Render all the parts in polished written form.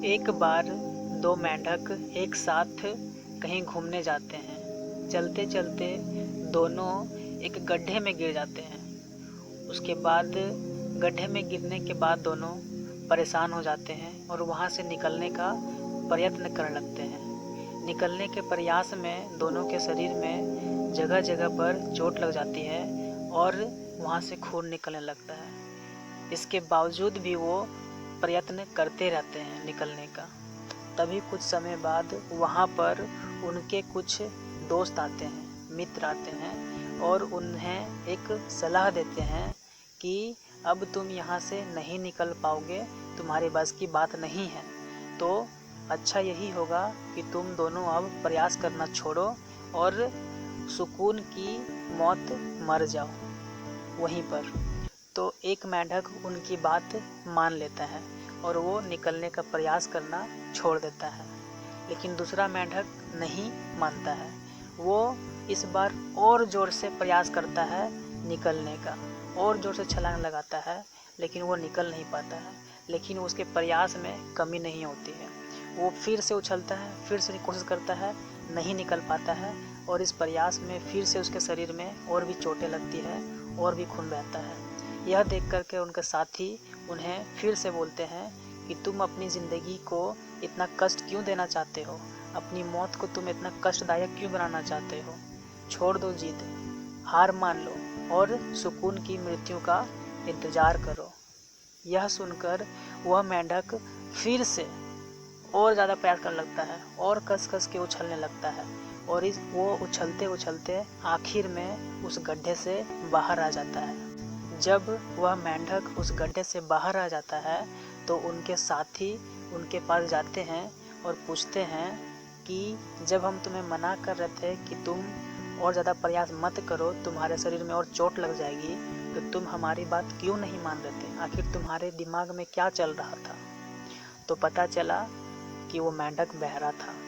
एक बार दो मेंढक एक साथ कहीं घूमने जाते हैं। चलते चलते दोनों एक गड्ढे में गिर जाते हैं। उसके बाद गड्ढे में गिरने के बाद दोनों परेशान हो जाते हैं और वहाँ से निकलने का प्रयत्न करने लगते हैं। निकलने के प्रयास में दोनों के शरीर में जगह जगह पर चोट लग जाती है और वहाँ से खून निकलने लगता है। इसके बावजूद भी वो प्रयत्न करते रहते हैं निकलने का। तभी कुछ समय बाद वहाँ पर उनके कुछ दोस्त आते हैं, मित्र आते हैं और उन्हें एक सलाह देते हैं कि अब तुम यहाँ से नहीं निकल पाओगे, तुम्हारे बस की बात नहीं है। तो अच्छा यही होगा कि तुम दोनों अब प्रयास करना छोड़ो और सुकून की मौत मर जाओ वहीं पर। तो एक मेंढक उनकी बात मान लेता है और वो निकलने का प्रयास करना छोड़ देता है। लेकिन दूसरा मेंढक नहीं मानता है। वो इस बार और ज़ोर से प्रयास करता है निकलने का, और ज़ोर से छलांग लगाता है, लेकिन वो निकल नहीं पाता है। लेकिन उसके प्रयास में कमी नहीं होती है। वो फिर से उछलता है, फिर से कोशिश करता है, नहीं निकल पाता है और इस प्रयास में फिर से उसके शरीर में और भी चोटें लगती है और भी खून बहता है। यह देख कर के उनके साथी उन्हें फिर से बोलते हैं कि तुम अपनी ज़िंदगी को इतना कष्ट क्यों देना चाहते हो, अपनी मौत को तुम इतना कष्टदायक क्यों बनाना चाहते हो। छोड़ दो जिद, हार मान लो और सुकून की मृत्यु का इंतज़ार करो। यह सुनकर वह मेंढक फिर से और ज़्यादा प्रयास करने लगता है और कस कस के उछलने लगता है और वो उछलते उछलते आखिर में उस गड्ढे से बाहर आ जाता है। जब वह मेंढक उस गड्ढे से बाहर आ जाता है तो उनके साथी उनके पास जाते हैं और पूछते हैं कि जब हम तुम्हें मना कर रहे थे कि तुम और ज़्यादा प्रयास मत करो, तुम्हारे शरीर में और चोट लग जाएगी, तो तुम हमारी बात क्यों नहीं मान रहे थे? आखिर तुम्हारे दिमाग में क्या चल रहा था? तो पता चला कि वो मेंढक बहरा था।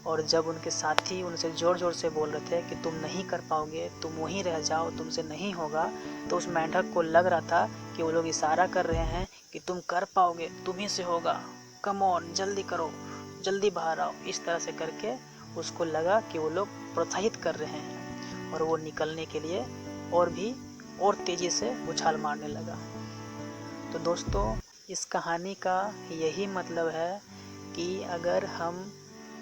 और जब उनके साथी उनसे ज़ोर ज़ोर से बोल रहे थे कि तुम नहीं कर पाओगे, तुम वहीं रह जाओ, तुमसे नहीं होगा, तो उस मेंढक को लग रहा था कि वो लोग इशारा कर रहे हैं कि तुम कर पाओगे, तुम्ही से होगा, कम ऑन, जल्दी करो, जल्दी बाहर आओ। इस तरह से करके उसको लगा कि वो लोग प्रोत्साहित कर रहे हैं और वो निकलने के लिए और तेज़ी से उछाल मारने लगा। तो दोस्तों, इस कहानी का यही मतलब है कि अगर हम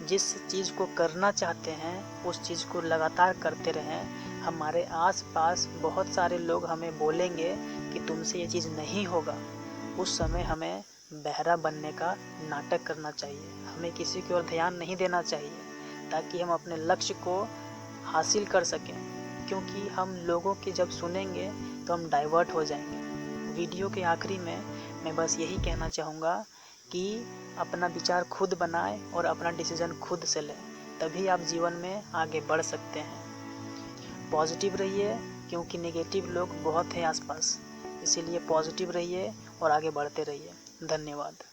जिस चीज़ को करना चाहते हैं उस चीज़ को लगातार करते रहें, हमारे आसपास बहुत सारे लोग हमें बोलेंगे कि तुमसे ये चीज़ नहीं होगा, उस समय हमें बहरा बनने का नाटक करना चाहिए। हमें किसी की ओर ध्यान नहीं देना चाहिए ताकि हम अपने लक्ष्य को हासिल कर सकें, क्योंकि हम लोगों की जब सुनेंगे तो हम डाइवर्ट हो जाएंगे। वीडियो के आखिरी में मैं बस यही कहना चाहूँगा कि अपना विचार खुद बनाएं और अपना डिसीज़न खुद से लें, तभी आप जीवन में आगे बढ़ सकते हैं। पॉजिटिव रहिए, क्योंकि नेगेटिव लोग बहुत हैं आसपास, इसीलिए पॉजिटिव रहिए और आगे बढ़ते रहिए। धन्यवाद।